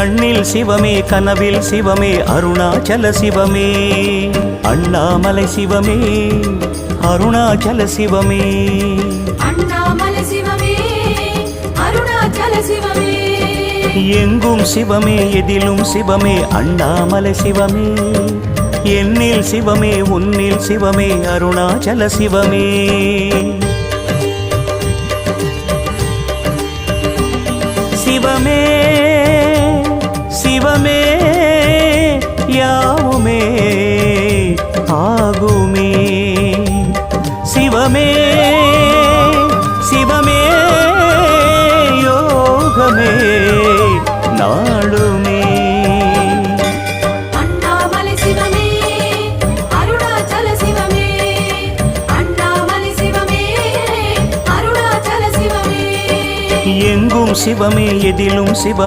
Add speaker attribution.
Speaker 1: கண்ணில் சிவமே கனவில் சிவமே அருணாச்சல சிவமே அண்ணாமலை சிவமே அருணாச்சல சிவமே
Speaker 2: அண்ணாமலை சிவமே அருணாச்சல சிவமே
Speaker 1: எங்கும் சிவமே எதிலும் சிவமே அண்ணாமலை சிவமே என்னில் சிவமே உன்னில் சிவமே அருணாச்சல சிவமே சிவமே சிவமே யாவுமே ஆகுமே சிவமே சிவமே யோகமே நாளுமே
Speaker 2: அண்ணாமலை சிவமே அருணாச்சல சிவமே அண்ணாமலை சிவமே அருணாச்சல சிவமே
Speaker 1: எங்கும் சிவமே எதிலும் சிவ